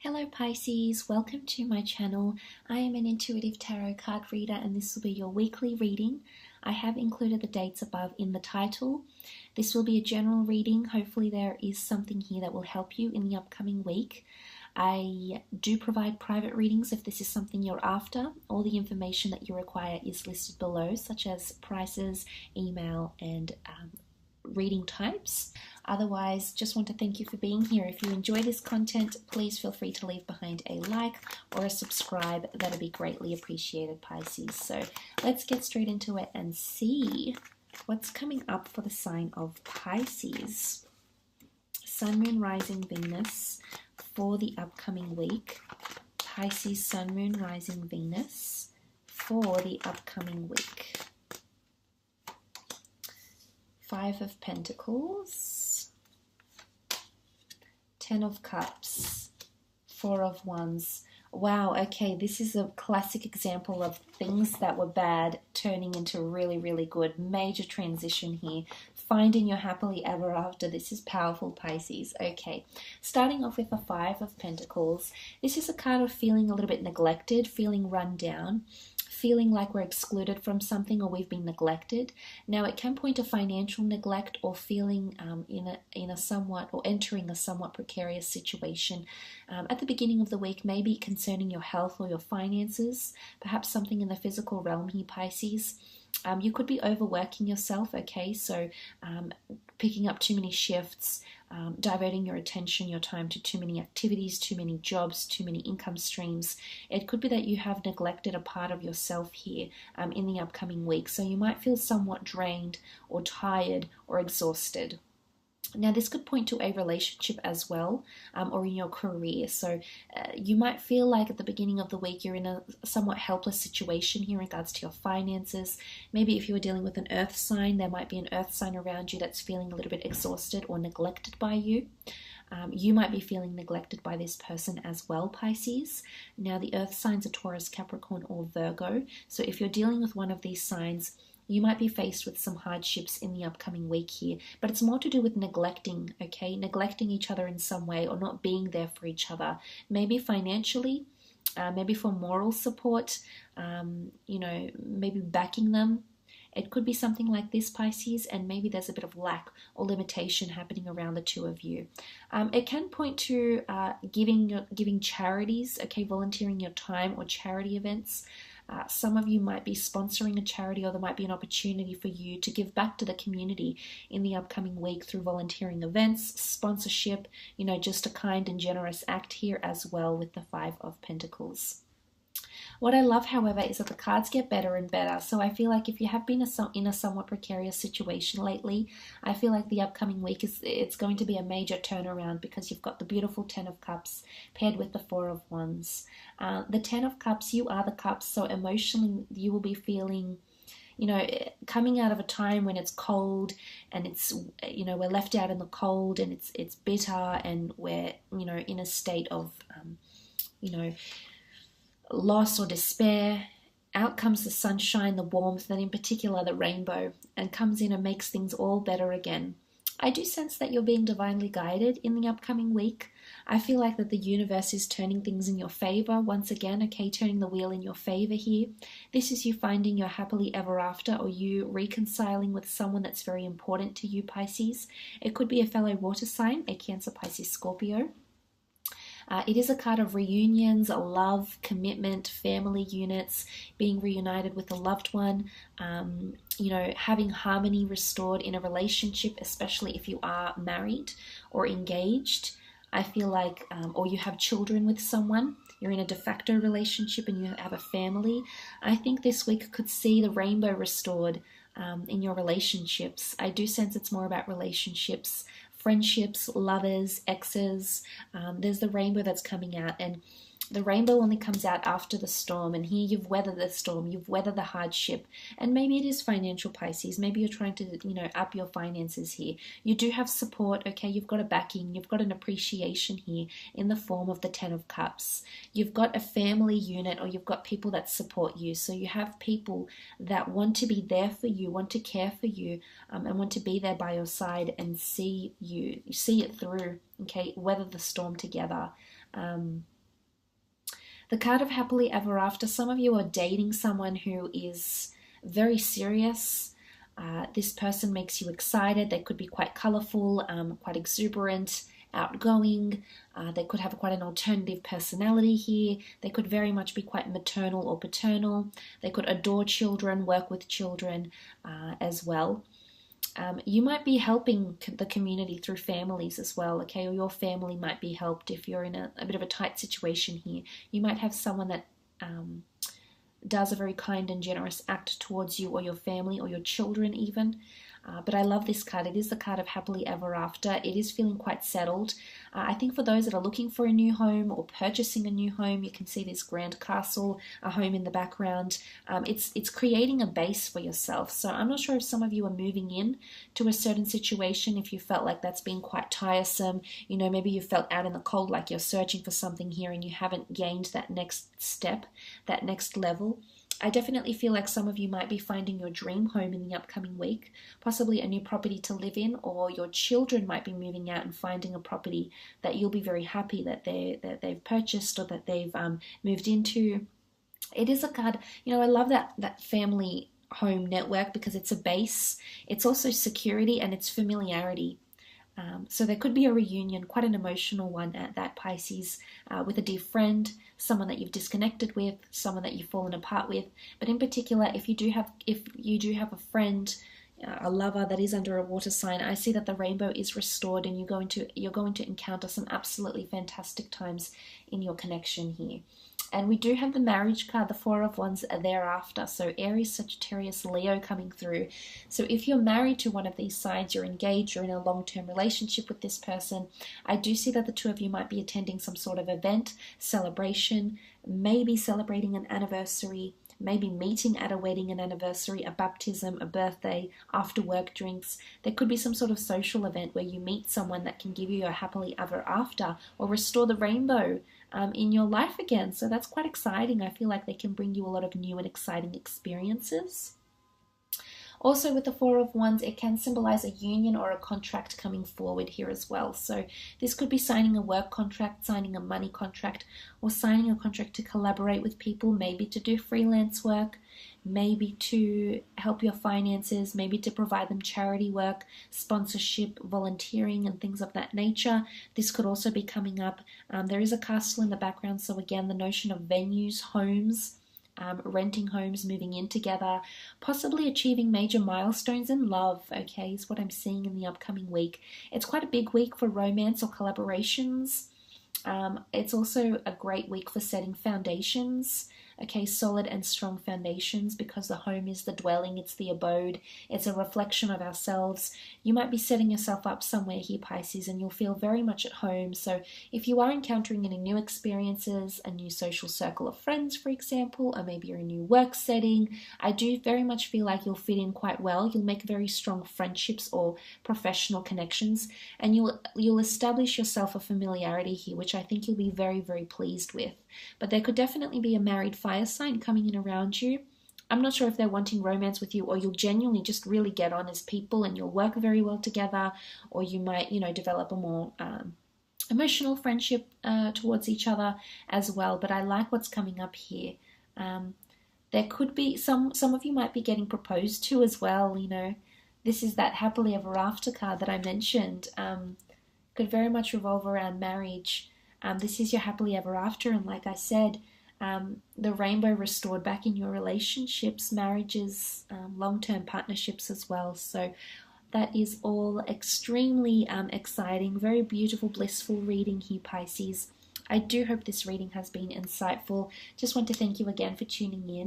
Hello Pisces, welcome to my channel. I am an intuitive tarot card reader and this will be your weekly reading. I have included the dates above in the title. This will be a general reading. Hopefully there is something here that will help you in the upcoming week. I do provide private readings if this is something you're after. All the information that you require is listed below, such as prices, email, and reading types. Otherwise, just want to thank you for being here. If you enjoy this content, please feel free to leave behind a like or a subscribe. That'd be greatly appreciated, Pisces. So let's get straight into it and see what's coming up for the sign of Pisces. Sun, Moon, Rising, Venus for the upcoming week. Pisces, Sun, Moon, Rising, Venus for the upcoming week. Five of Pentacles, Ten of Cups, Four of Wands. Wow, okay, this is a classic example of things that were bad turning into really, really good. Major transition here. Finding your happily ever after. This is powerful, Pisces. Okay, starting off with the Five of Pentacles. This is a card of feeling a little bit neglected, feeling run down, feeling like we're excluded from something or we've been neglected. Now it can point to financial neglect or feeling in a somewhat or entering a somewhat precarious situation at the beginning of the week, maybe concerning your health or your finances, perhaps something in the physical realm here, Pisces. You could be overworking yourself, okay, so picking up too many shifts, diverting your attention, your time to too many activities, too many jobs, too many income streams. It could be that you have neglected a part of yourself here in the upcoming week, so you might feel somewhat drained or tired or exhausted. Now this could point to a relationship as well, or in your career. So you might feel like at the beginning of the week you're in a somewhat helpless situation here in regards to your finances. Maybe if you were dealing with an earth sign, there might be an earth sign around you that's feeling a little bit exhausted or neglected by you. You might be feeling neglected by this person as well, Pisces. Now the earth signs are Taurus, Capricorn, or Virgo. So if you're dealing with one of these signs, you might be faced with some hardships in the upcoming week here, but it's more to do with neglecting, okay? Neglecting each other in some way or not being there for each other. Maybe financially, maybe for moral support, maybe backing them. It could be something like this, Pisces, and maybe there's a bit of lack or limitation happening around the two of you. It can point to giving charities, okay, volunteering your time or charity events. Some of you might be sponsoring a charity, or there might be an opportunity for you to give back to the community in the upcoming week through volunteering events, sponsorship, just a kind and generous act here as well with the Five of Pentacles. What I love, however, is that the cards get better and better. So I feel like if you have been in a somewhat precarious situation lately, I feel like the upcoming week it's going to be a major turnaround because you've got the beautiful Ten of Cups paired with the Four of Wands. The Ten of Cups, you are the cups, so emotionally you will be feeling, coming out of a time when it's cold and it's, we're left out in the cold and it's bitter and we're, in a state of, loss or despair. Out comes the sunshine, the warmth, and in particular the rainbow, and comes in and makes things all better again. I do sense that you're being divinely guided in the upcoming week. I feel like that the universe is turning things in your favor once again, okay, turning the wheel in your favor here. This is you finding your happily ever after, or you reconciling with someone that's very important to you, Pisces. It could be a fellow water sign, a Cancer, Pisces, Scorpio. It is a card of reunions, love, commitment, family units, being reunited with a loved one, having harmony restored in a relationship, especially if you are married or engaged. I feel like, or you have children with someone, you're in a de facto relationship and you have a family. I think this week could see the rainbow restored in your relationships. I do sense it's more about relationships, friendships, lovers, exes. There's the rainbow that's coming out, and the rainbow only comes out after the storm, and here you've weathered the storm, you've weathered the hardship, and maybe it is financial, Pisces. Maybe you're trying to, up your finances here. You do have support, okay? You've got a backing, you've got an appreciation here in the form of the Ten of Cups. You've got a family unit, or you've got people that support you. So you have people that want to be there for you, want to care for you, and want to be there by your side and see it through, okay? Weather the storm together. The card of happily ever after, some of you are dating someone who is very serious. This person makes you excited. They could be quite colorful, quite exuberant, outgoing. They could have quite an alternative personality here. They could very much be quite maternal or paternal. They could adore children, work with children as well. You might be helping the community through families as well, okay? Or your family might be helped if you're in a bit of a tight situation here. You might have someone that does a very kind and generous act towards you or your family or your children even. But I love this card. It is the card of happily ever after. It is feeling quite settled. I think for those that are looking for a new home or purchasing a new home, you can see this grand castle, a home in the background. It's creating a base for yourself. So I'm not sure if some of you are moving in to a certain situation, if you felt like that's been quite tiresome. You know, maybe you felt out in the cold, like you're searching for something here and you haven't gained that next step, that next level. I definitely feel like some of you might be finding your dream home in the upcoming week, possibly a new property to live in, or your children might be moving out and finding a property that you'll be very happy that they've purchased or that they've moved into. It is a card, you know, I love that family home network because it's a base, it's also security and it's familiarity. So there could be a reunion, quite an emotional one at that, Pisces, with a dear friend, someone that you've disconnected with, someone that you've fallen apart with. But in particular, if you do have a friend, a lover that is under a water sign, I see that the rainbow is restored and you're going to encounter some absolutely fantastic times in your connection here. And we do have the marriage card, the Four of Wands thereafter. So Aries, Sagittarius, Leo coming through. So if you're married to one of these signs, you're engaged, you're in a long-term relationship with this person, I do see that the two of you might be attending some sort of event, celebration, maybe celebrating an anniversary, maybe meeting at a wedding, an anniversary, a baptism, a birthday, after work drinks. There could be some sort of social event where you meet someone that can give you a happily ever after or restore the rainbow in your life again. So that's quite exciting. I feel like they can bring you a lot of new and exciting experiences. Also with the Four of Wands, it can symbolize a union or a contract coming forward here as well. So this could be signing a work contract, signing a money contract, or signing a contract to collaborate with people, maybe to do freelance work, maybe to help your finances, maybe to provide them charity work, sponsorship, volunteering, and things of that nature. This could also be coming up. There is a castle in the background, so again, the notion of venues, homes, renting homes, moving in together, possibly achieving major milestones in love, okay, is what I'm seeing in the upcoming week. It's quite a big week for romance or collaborations. It's also a great week for setting foundations, okay, solid and strong foundations, because the home is the dwelling, it's the abode, it's a reflection of ourselves. You might be setting yourself up somewhere here, Pisces, and you'll feel very much at home. So if you are encountering any new experiences, a new social circle of friends, for example, or maybe you're in a new work setting, I do very much feel like you'll fit in quite well. You'll make very strong friendships or professional connections, and you'll establish yourself a familiarity here, which I think you'll be very, very pleased with. But there could definitely be a married fire sign coming in around you. I'm not sure if they're wanting romance with you, or you'll genuinely just really get on as people and you'll work very well together, or you might, develop a more emotional friendship towards each other as well. But I like what's coming up here. There could be some of you might be getting proposed to as well. This is that happily ever after card that I mentioned. Could very much revolve around marriage. This is your happily ever after, and like I said, the rainbow restored back in your relationships, marriages, long-term partnerships as well. So that is all extremely exciting, very beautiful, blissful reading here, Pisces. I do hope this reading has been insightful. Just want to thank you again for tuning in.